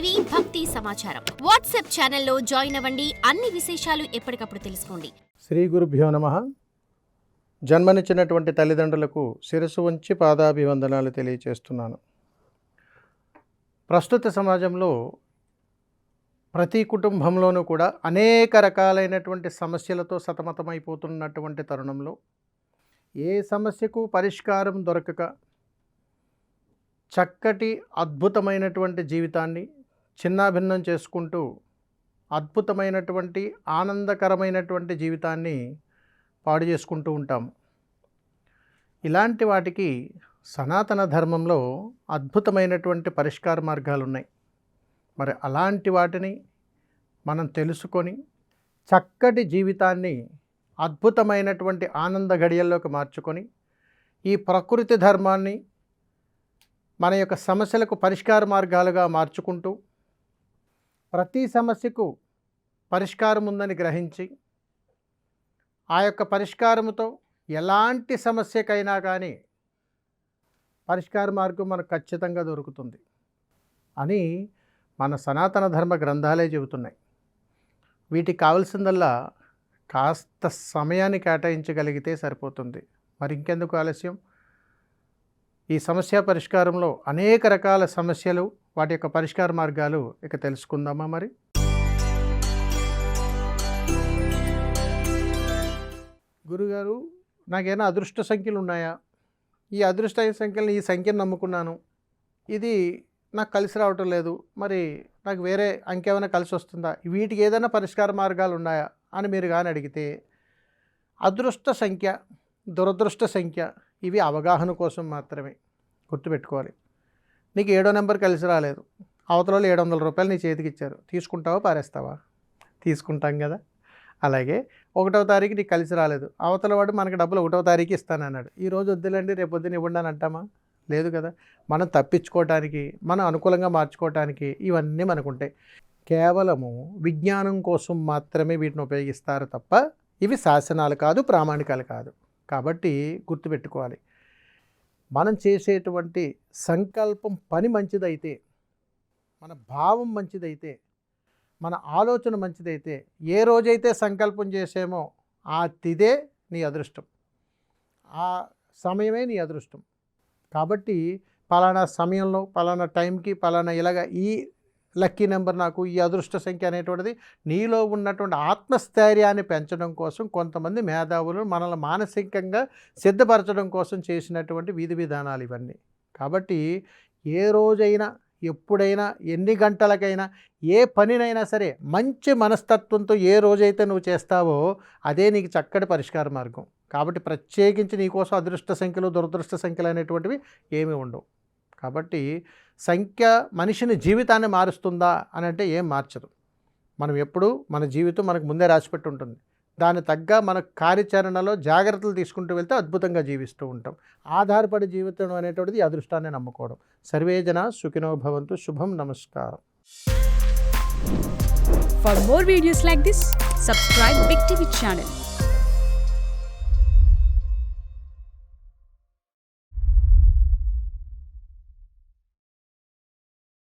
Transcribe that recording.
TV భక్తి సమాచారం WhatsApp ఛానల్లో జాయిన్ అవ్వండి. అన్ని విశేషాలు ఎప్పటికప్పుడు తెలుసుకోండి. శ్రీ గురుభ్యో నమః. జన్మనిచ్చినటువంటి తల్లిదండ్రులకు శిరస్సు వంచి పాదాభివందనాలు తెలియచేస్తున్నాను. ప్రస్తుత సమాజంలో ప్రతి కుటుంబంలోనూ కూడా అనేక రకాలైనటువంటి సమస్యలతో సతమతమైపోతున్నటువంటి తరుణంలో ఏ సమస్యకు పరిష్కారం దొరకక చక్కటి అద్భుతమైనటువంటి జీవితాన్ని చిన్నాభిన్నం చేసుకుంటూ అద్భుతమైనటువంటి ఆనందకరమైనటువంటి జీవితాన్ని పాడు చేసుకుంటూ ఉంటాము. ఇలాంటి వాటికి సనాతన ధర్మంలో అద్భుతమైనటువంటి పరిష్కార మార్గాలు ఉన్నాయి. మరి అలాంటి వాటిని మనం తెలుసుకొని చక్కటి జీవితాన్ని అద్భుతమైనటువంటి ఆనంద గడియల్లోకి మార్చుకొని ఈ ప్రకృతి ధర్మాన్ని మన యొక్క సమస్యలకు పరిష్కార మార్గాలుగా మార్చుకుంటూ ప్రతి సమస్యకు పరిష్కారం ఉందని గ్రహించి ఆ యొక్క పరిష్కారముతో ఎలాంటి సమస్యకైనా కానీ పరిష్కార మార్గం మనకు ఖచ్చితంగా దొరుకుతుంది అని మన సనాతన ధర్మ గ్రంథాలే చెబుతున్నాయి. వీటికి కావాల్సిందల్లా కాస్త సమయాన్ని కేటాయించగలిగితే సరిపోతుంది. మరి ఇంకెందుకు ఆలస్యం? ఈ సమస్య పరిష్కారంలో అనేక రకాల సమస్యలు, వాటి యొక్క పరిష్కార మార్గాలు ఇక తెలుసుకుందామా? మరి గురుగారు, నాకేమైనా అదృష్ట సంఖ్యలు ఉన్నాయా? ఈ అదృష్ట సంఖ్యలు, ఈ సంఖ్యను నమ్ముకున్నాను, ఇది నాకు కలిసి రావటం లేదు, మరి నాకు వేరే అంకేమైనా కలిసి వస్తుందా? వీటికి ఏదైనా పరిష్కార మార్గాలు ఉన్నాయా అని మీరు కానీ అడిగితే, అదృష్ట సంఖ్య, దురదృష్ట సంఖ్య ఇవి అవగాహన కోసం మాత్రమే. గుర్తుపెట్టుకోవాలి. నీకు 7వ నెంబర్ కలిసి రాలేదు, అవతల వాళ్ళు 700 రూపాయలు నీ చేతికి ఇచ్చారు, తీసుకుంటావా పారేస్తావా? తీసుకుంటాం కదా. అలాగే 1వ తారీఖు నీకు కలిసి రాలేదు, అవతల వాడు మనకి డబ్బులు 1వ తారీఖు ఇస్తానన్నాడు, ఈరోజు వద్దులేండి రేపు పొద్దున ఇవ్వండి అని అంటామా? లేదు కదా. మనం తప్పించుకోవటానికి, మనం అనుకూలంగా మార్చుకోవటానికి ఇవన్నీ మనకుంటాయి. కేవలము విజ్ఞానం కోసం మాత్రమే వీటిని ఉపయోగిస్తారు తప్ప ఇవి శాసనాలు కాదు, ప్రామాణికాలు కాదు. కాబట్టి గుర్తుపెట్టుకోవాలి, మనం చేసేటువంటి సంకల్పం పని మంచిదైతే, మన భావం మంచిదైతే, మన ఆలోచన మంచిదైతే, ఏ రోజైతే సంకల్పం చేసామో ఆ తిదే నీ అదృష్టం, ఆ సమయమే నీ అదృష్టం. కాబట్టి పలానా సమయంలో, పలానా టైంకి, పలానా ఇలాగ ఈ లక్కీ నెంబర్, నాకు ఈ అదృష్ట సంఖ్య అనేటువంటిది నీలో ఉన్నటువంటి ఆత్మస్థైర్యాన్ని పెంచడం కోసం కొంతమంది మేధావులు మనల్ని మానసికంగా సిద్ధపరచడం కోసం చేసినటువంటి విధి విధానాలు ఇవన్నీ. కాబట్టి ఏ రోజైనా, ఎప్పుడైనా, ఎన్ని గంటలకైనా, ఏ పనినైనా సరే మంచి మనస్తత్వంతో ఏ రోజైతే నువ్వు చేస్తావో అదే నీకు చక్కటి పరిష్కార మార్గం. కాబట్టి ప్రత్యేకించి నీకోసం అదృష్ట సంఖ్యలు, దురదృష్ట సంఖ్యలు అనేటువంటివి ఏమీ ఉండవు. కాబట్టి సంఖ్య మనిషిని జీవితాన్ని మారుస్తుందా అని అంటే ఏం మార్చదు. మనం ఎప్పుడు మన జీవితం మనకు ముందే రాసిపెట్టి ఉంటుంది. దాని తగ్గ మన కార్యాచరణలో జాగ్రత్తలు తీసుకుంటూ వెళ్తే అద్భుతంగా జీవిస్తూ ఉంటాం. ఆధారపడి జీవితం అనేటువంటిది అదృష్టాన్ని నమ్ముకోవడం. సర్వే జనా సుఖినో భవంతు. శుభం. నమస్కారం. For more videos like this, subscribe Big TV channel.